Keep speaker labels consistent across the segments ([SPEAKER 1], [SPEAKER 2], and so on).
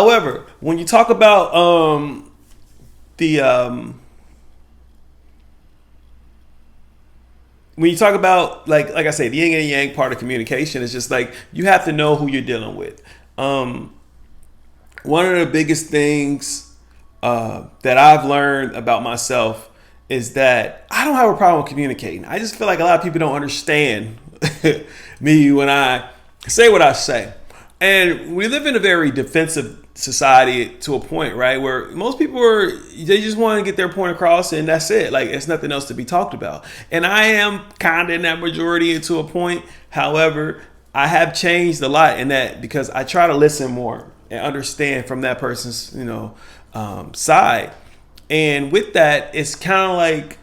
[SPEAKER 1] However, when you talk about the when you talk about like I say, the yin and yang part of communication is just like you have to know who you're dealing with. Um, One of the biggest things that I've learned about myself is that I don't have a problem with communicating. I just feel like a lot of people don't understand me when I say what I say. And we live in a very defensive society to a point, right? Where most people they just want to get their point across and that's it. Like, it's nothing else to be talked about. And I am kind of in that majority to a point. However, I have changed a lot in that because I try to listen more and understand from that person's, side. And with that, it's kind of like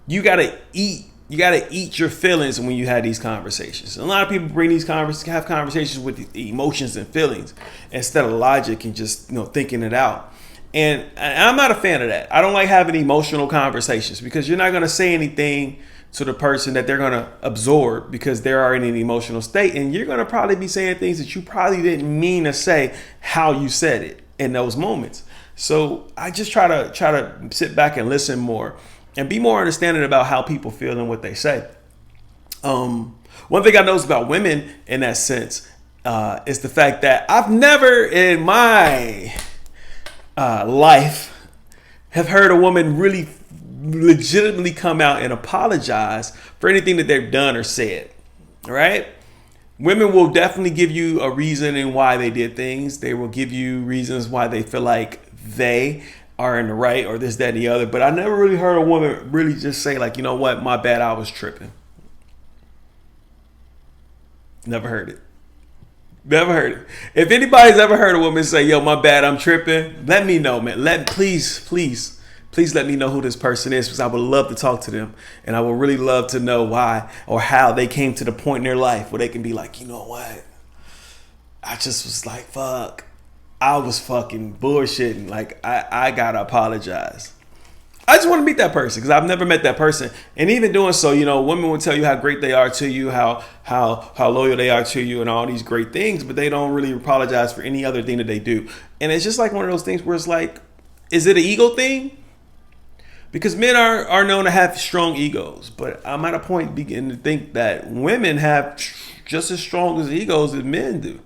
[SPEAKER 1] you gotta eat your feelings when you have these conversations. A lot of people bring have conversations with emotions and feelings instead of logic and just thinking it out. And I'm not a fan of that. I don't like having emotional conversations because you're not gonna say anything to the person that they're gonna absorb because they're already in an emotional state, and you're gonna probably be saying things that you probably didn't mean to say how you said it in those moments. So I just try to sit back and listen more and be more understanding about how people feel and what they say. One thing I noticed about women in that sense is the fact that I've never in my life have heard a woman really legitimately come out and apologize for anything that they've done or said. All right? Women will definitely give you a reason and why they did things. They will give you reasons why they feel like they are in the right or this, that, and the other. But I never really heard a woman really just say like, you know what, my bad, I was tripping. Never heard it. Never heard it. If anybody's ever heard a woman say, yo, my bad, I'm tripping, let me know, man. Please let me know who this person is because I would love to talk to them. And I would really love to know why or how they came to the point in their life where they can be like, you know what? I just was like, fuck. I was fucking bullshitting. Like, I gotta apologize. I just want to meet that person because I've never met that person. And even doing so, women will tell you how great they are to you, how loyal they are to you and all these great things, but they don't really apologize for any other thing that they do. And it's just like one of those things where it's like, is it an ego thing? Because men are known to have strong egos, but I'm at a point beginning to think that women have just as strong as egos as men do,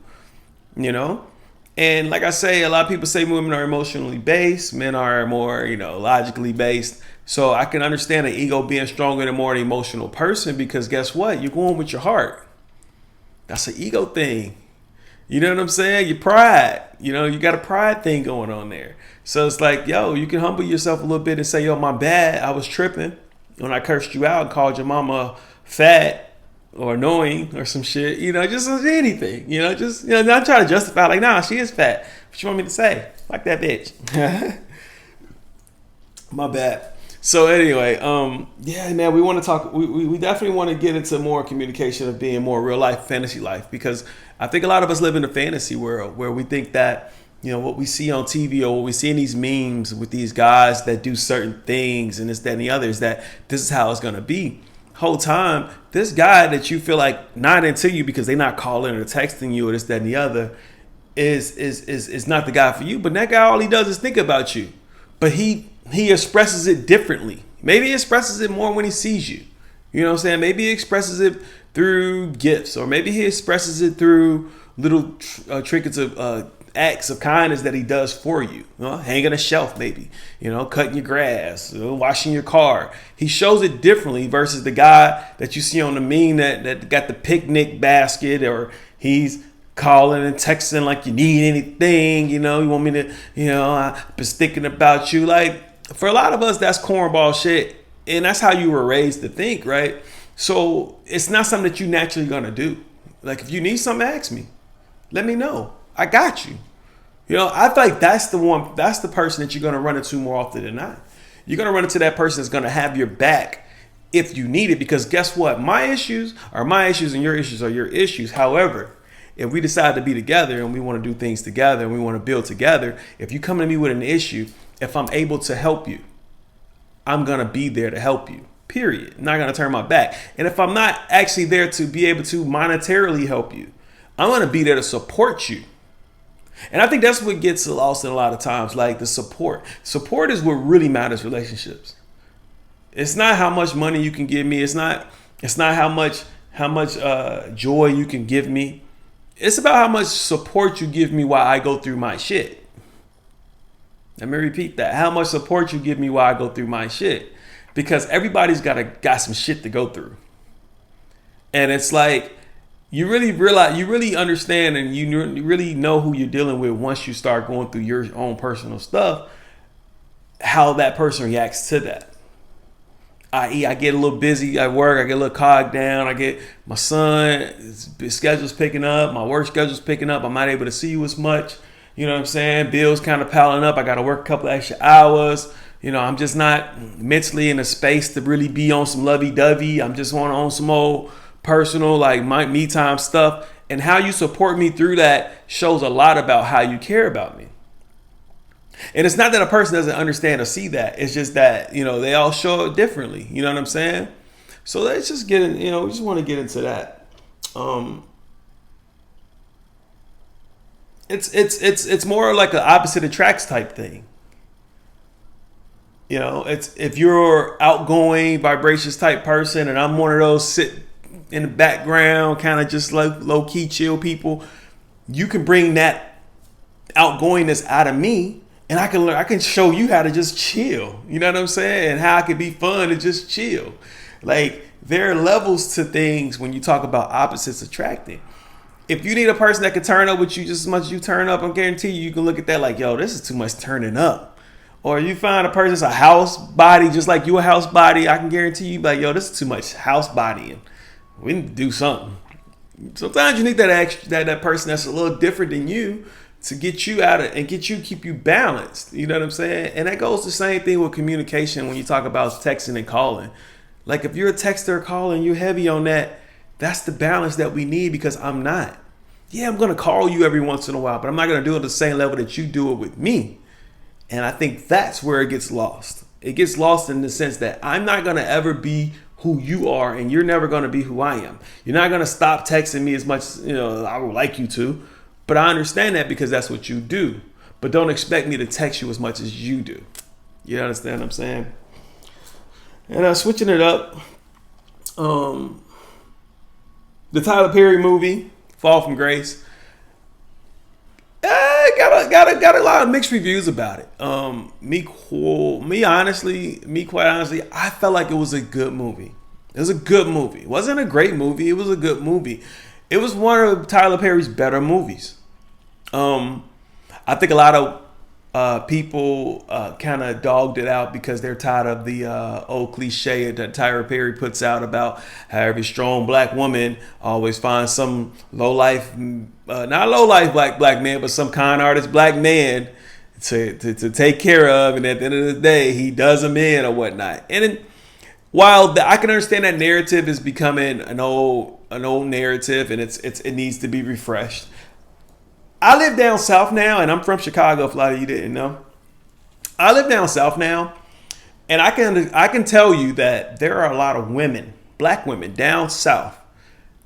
[SPEAKER 1] And like I say, a lot of people say women are emotionally based, men are more, logically based. So I can understand an ego being stronger than more an emotional person because guess what? You're going with your heart. That's an ego thing. You know what I'm saying? Your pride. You got a pride thing going on there. So it's like, yo, you can humble yourself a little bit and say, yo, my bad, I was tripping when I cursed you out and called your mama fat or annoying or some shit, just anything, not trying to justify like, nah, she is fat. What you want me to say? Like that bitch. My bad. So anyway, yeah, man, we want to talk. We definitely want to get into more communication of being more real life, fantasy life, because I think a lot of us live in a fantasy world where we think that, what we see on TV or what we see in these memes with these guys that do certain things and this, that, and the other is that this is how it's going to be. Whole time, this guy that you feel like not into you because they're not calling or texting you or this, that, and the other is not the guy for you. But that guy, all he does is think about you. But he expresses it differently. Maybe he expresses it more when he sees you. You know what I'm saying? Maybe he expresses it through gifts, or maybe he expresses it through little trinkets of acts of kindness that he does for you. Hanging a shelf, maybe, cutting your grass, washing your car. He shows it differently versus the guy that you see on the meme that got the picnic basket, or he's calling and texting like you need anything, you want me to, I've been thinking about you. Like, for a lot of us, that's cornball shit. And that's how you were raised to think, right? So it's not something that you naturally gonna do. Like, if you need something, ask me. Let me know. I got you. I feel like that's the person that you're gonna run into more often than not. You're gonna run into that person that's gonna have your back if you need it, because guess what? My issues are my issues and your issues are your issues. However, if we decide to be together and we want to do things together and we want to build together, if you come to me with an issue, if I'm able to help you, I'm going to be there to help you, period. I'm not going to turn my back. And if I'm not actually there to be able to monetarily help you, I'm going to be there to support you. And I think that's what gets lost in a lot of times, like the support. Support is what really matters in relationships. It's not how much money you can give me. It's not how much joy you can give me. It's about how much support you give me while I go through my shit. Let me repeat that. How much support you give me while I go through my shit. Because everybody's got some shit to go through. And it's like, you really realize, you really understand, and you really know who you're dealing with once you start going through your own personal stuff, how that person reacts to that. I.e., I get a little busy at work, I get a little cogged down, I get my son, his schedule's picking up, my work schedule's picking up, I'm not able to see you as much. You know what I'm saying? Bills kind of piling up, I got to work a couple extra hours. You know, I'm just not mentally in a space to really be on some lovey-dovey. I'm just want to own some old personal, like my me time stuff. And how you support me through that shows a lot about how you care about me. And it's not that a person doesn't understand or see that. It's just that, you know, they all show it differently. You know what I'm saying? So let's just get in, you know, we just want to get into that. It's more like an opposite attracts type thing. You know, it's if you're outgoing, vibracious type person, and I'm one of those sit in the background, kind of just like low key chill people, you can bring that outgoingness out of me. And I can show you how to just chill. You know what I'm saying? And how it can be fun to just chill. Like, there are levels to things when you talk about opposites attracting. If you need a person that can turn up with you just as much as you turn up, I guarantee you can look at that like, yo, this is too much turning up. Or you find a person that's a house body, just like you a house body, I can guarantee you like, yo, this is too much house bodying. We need to do something. Sometimes you need that person that's a little different than you to get you out of and keep you balanced. You know what I'm saying? And that goes the same thing with communication when you talk about texting and calling. Like if you're a texter or calling, you're heavy on that. That's the balance that we need because I'm not. Yeah, I'm going to call you every once in a while, but I'm not going to do it at the same level that you do it with me. And I think that's where it gets lost. It gets lost in the sense that I'm not going to ever be who you are and you're never going to be who I am. You're not going to stop texting me as much, you know, I would like you to. But I understand that because that's what you do. But don't expect me to text you as much as you do. You understand what I'm saying? And switching it up, the Tyler Perry movie, Fall from Grace, got a lot of mixed reviews about it. Quite honestly, I felt like it was a good movie. It was a good movie. It wasn't a great movie. It was a good movie. It was one of Tyler Perry's better movies. I think a lot of people kind of dogged it out because they're tired of the old cliche that Tyler Perry puts out about how every strong black woman always finds some not low life black man, but some con artist black man to take care of, and at the end of the day, he does them in or whatnot. And while I can understand that narrative is becoming an old narrative, and it needs to be refreshed. I live down south now, and I'm from Chicago. If a lot of you didn't know, I live down south now, and I can tell you that there are a lot of women, black women down south,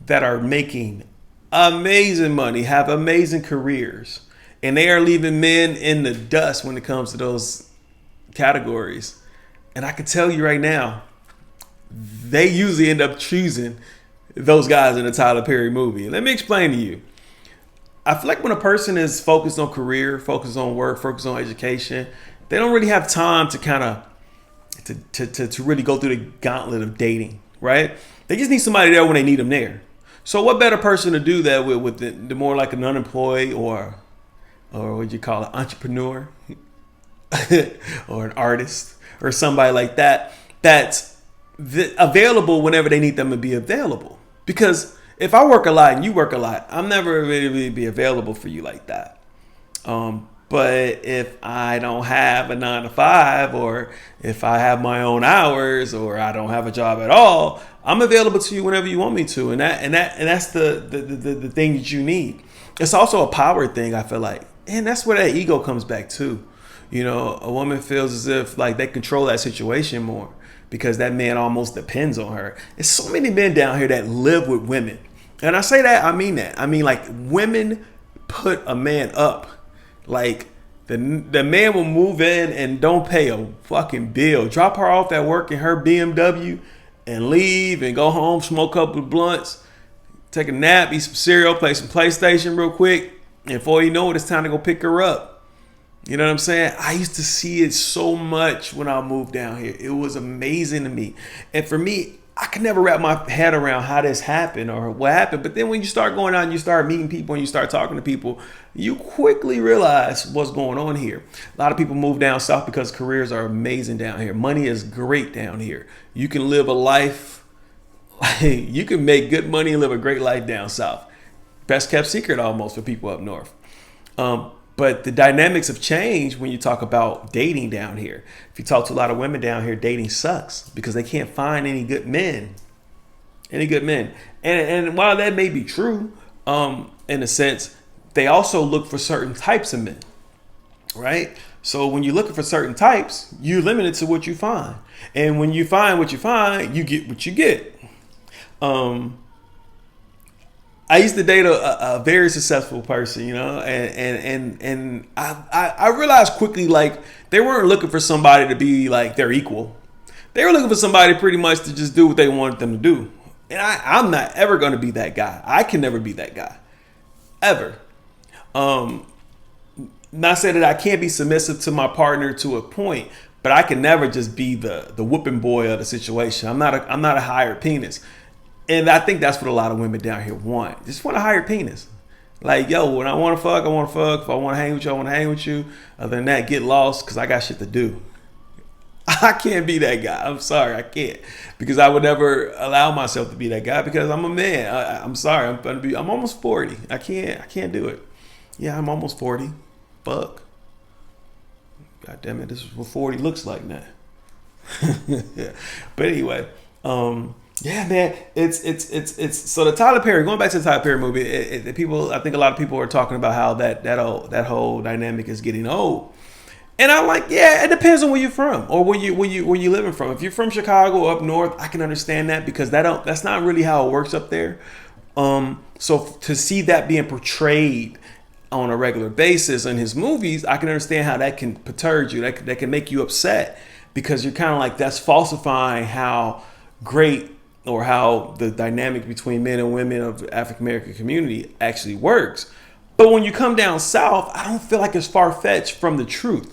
[SPEAKER 1] that are making amazing money, have amazing careers, and they are leaving men in the dust when it comes to those categories. And I can tell you right now, they usually end up choosing those guys in a Tyler Perry movie. Let me explain to you. I feel like when a person is focused on career, focused on work, focused on education, they don't really have time to kind of to really go through the gauntlet of dating, right? They just need somebody there when they need them there. So what better person to do that with the more like an unemployed or what you call it, entrepreneur or an artist or somebody like that that's available whenever they need them to be available. Because if I work a lot and you work a lot, I'm never really be available for you like that. But if I don't have a 9 to 5, or if I have my own hours, or I don't have a job at all, I'm available to you whenever you want me to. And that's the thing that you need. It's also a power thing, I feel like. And that's where that ego comes back too. You know, a woman feels as if like they control that situation more because that man almost depends on her. There's so many men down here that live with women. And I say that, I mean that. I mean, like, women put a man up Like the man will move in and don't pay a fucking bill. Drop her off at work in her BMW and leave and go home, smoke a couple of blunts, take a nap, eat some cereal, play some PlayStation real quick. And before you know it, it's time to go pick her up. You know what I'm saying? I used to see it so much when I moved down here. It was amazing to me. And for me, I could never wrap my head around how this happened or what happened. But then when you start going out and you start meeting people and you start talking to people, you quickly realize what's going on here. A lot of people move down south because careers are amazing down here. Money is great down here. You can live a life, you can make good money and live a great life down south. Best kept secret almost for people up north. But the dynamics have changed when you talk about dating down here. If you talk to a lot of women down here, dating sucks because they can't find any good men. And while that may be true, in a sense, they also look for certain types of men, right? So when you're looking for certain types, you're limited to what you find. And when you find what you find, you get what you get. I used to date a very successful person, you know, and I realized quickly, like, they weren't looking for somebody to be like their equal. They were looking for somebody pretty much to just do what they wanted them to do. And I'm not ever going to be that guy. I can never be that guy, ever. Not saying that I can't be submissive to my partner to a point, but I can never just be the whooping boy of the situation. I'm not a hired penis. And I think that's what a lot of women down here want. Just want a higher penis. Like, yo, when I want to fuck, I want to fuck. If I want to hang with you, I want to hang with you. Other than that, get lost because I got shit to do. I can't be that guy. I'm sorry, I can't. Because I would never allow myself to be that guy because I'm a man. I'm sorry. I'm almost 40. I can't do it. Yeah, I'm almost 40. Fuck. God damn it, this is what 40 looks like now. Yeah. But anyway, yeah, man, it's so the Tyler Perry, going back to the Tyler Perry movie, people, I think a lot of people are talking about how that whole dynamic is getting old. And I'm like, yeah, it depends on where you're from or where you living from. If you're from Chicago or up north, I can understand that because that's not really how it works up there. So to see that being portrayed on a regular basis in his movies, I can understand how that can perturb you. That can make you upset because you're kind of like, that's falsifying how great or how the dynamic between men and women of the African American community actually works. But when you come down south, I don't feel like it's far-fetched from the truth.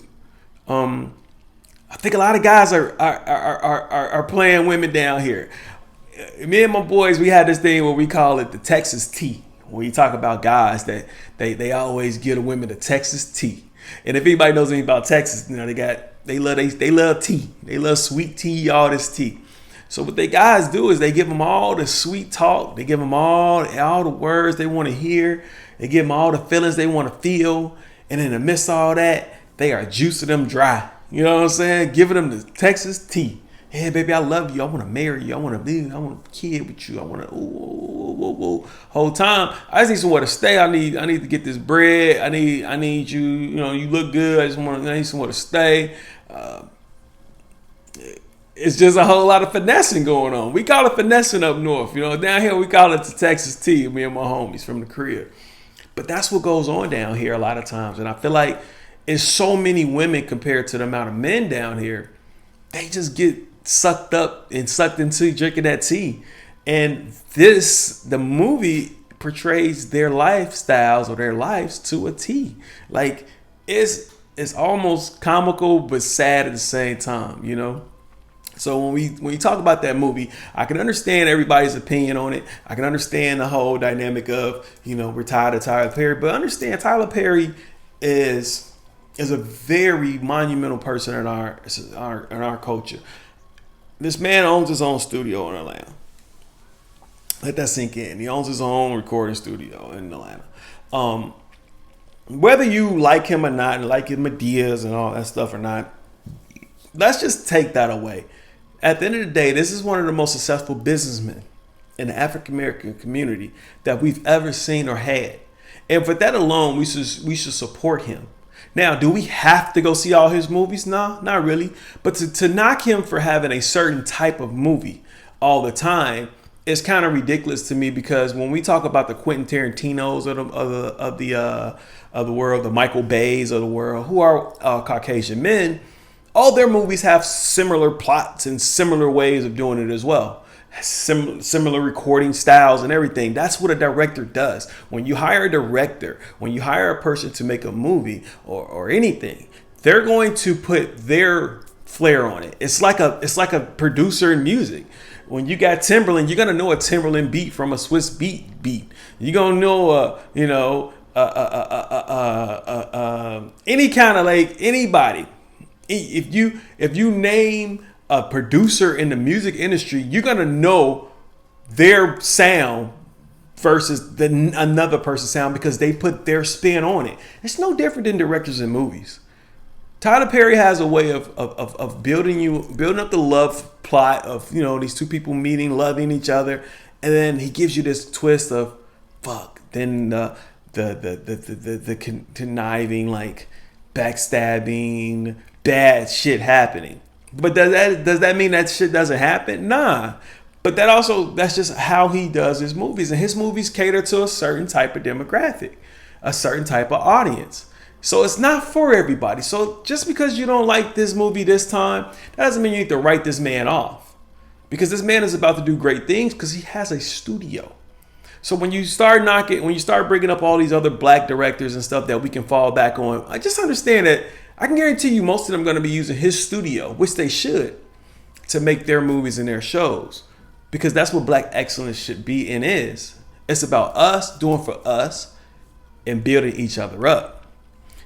[SPEAKER 1] I think a lot of guys are playing women down here. Me and my boys, we had this thing where we call it the Texas tea. When you talk about guys that they always give the women the Texas tea. And if anybody knows anything about Texas, you know, they love tea. They love sweet tea, all this tea. So what they guys do is they give them all the sweet talk. They give them all the words they want to hear. They give them all the feelings they want to feel. And in the midst of all that, they are juicing them dry. You know what I'm saying? Giving them the Texas tea. Hey, baby, I love you. I want to marry you. I want to live. I want a kid with you. I want to whole time. I just need somewhere to stay. I need to get this bread. I need you. You know, you look good. I need somewhere to stay. It's just a whole lot of finessing going on. We call it finessing up north. You know, down here we call it the Texas tea. Me and my homies from the crib. But that's what goes on down here a lot of times. And I feel like it's so many women compared to the amount of men down here. They just get sucked up and sucked into drinking that tea. And the movie portrays their lifestyles or their lives to a T. Like it's almost comical but sad at the same time, you know? So when you talk about that movie, I can understand everybody's opinion on it. I can understand the whole dynamic of, you know, we're tired of Tyler Perry, but understand Tyler Perry is a very monumental person in our culture. This man owns his own studio in Atlanta. Let that sink in. He owns his own recording studio in Atlanta. Whether you like him or not, like his ideas and all that stuff or not, let's just take that away. At the end of the day, this is one of the most successful businessmen in the African American community that we've ever seen or had. And for that alone, we should support him. Now, do we have to go see all his movies? No, not really. But to knock him for having a certain type of movie all the time is kind of ridiculous to me, because when we talk about the Quentin Tarantinos of the world, the Michael Bays of the world, who are Caucasian men, all their movies have similar plots and similar ways of doing it as well. Similar recording styles and everything. That's what a director does. When you hire a director, when you hire a person to make a movie or anything, they're going to put their flair on it. It's like a producer in music. When you got Timberland, you're gonna know a Timberland beat from a Swiss beat. You're gonna know any kind of, like, anybody. If you name a producer in the music industry, you're gonna know their sound versus another person's sound, because they put their spin on it. It's no different than directors in movies. Tyler Perry has a way of building up the love plot of, these two people meeting, loving each other, and then he gives you this twist of fuck. Then the conniving, like, backstabbing, bad shit happening. But does that mean that shit doesn't happen? Nah. But that's just how he does his movies, and his movies cater to a certain type of demographic, a certain type of audience. So it's not for everybody. So just because you don't like this movie this time, that doesn't mean you need to write this man off. Because this man is about to do great things, because he has a studio. So when you start bringing up all these other black directors and stuff that we can fall back on, I just understand that I can guarantee you most of them are going to be using his studio, which they should, to make their movies and their shows. Because that's what black excellence should be and is. It's about us doing for us and building each other up.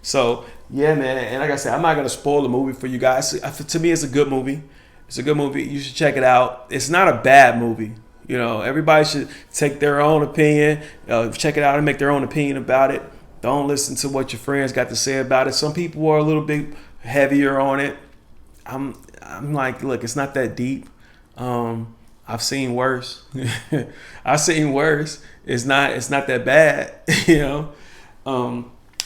[SPEAKER 1] So, yeah, man. And like I said, I'm not going to spoil the movie for you guys. To me, it's a good movie. It's a good movie. You should check it out. It's not a bad movie. Everybody should take their own opinion, check it out and make their own opinion about it. Don't listen to what your friends got to say about it. Some people are a little bit heavier on it. I'm like, look, it's not that deep. I've seen worse. I've seen worse. It's not that bad,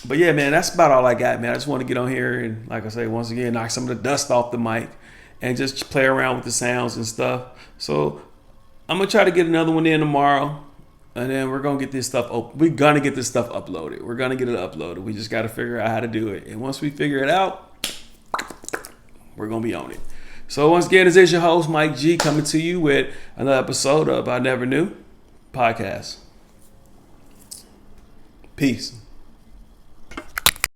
[SPEAKER 1] But yeah, man, that's about all I got, man. I just want to get on here and, like I say, once again, knock some of the dust off the mic and just play around with the sounds and stuff. So I'm gonna try to get another one in tomorrow, and then we're gonna get this stuff. We're gonna get this stuff uploaded. We're gonna get it uploaded. We just got to figure out how to do it, and once we figure it out, we're gonna be on it. So once again, this is your host, Mike G, coming to you with another episode of I Never Knew podcast. Peace.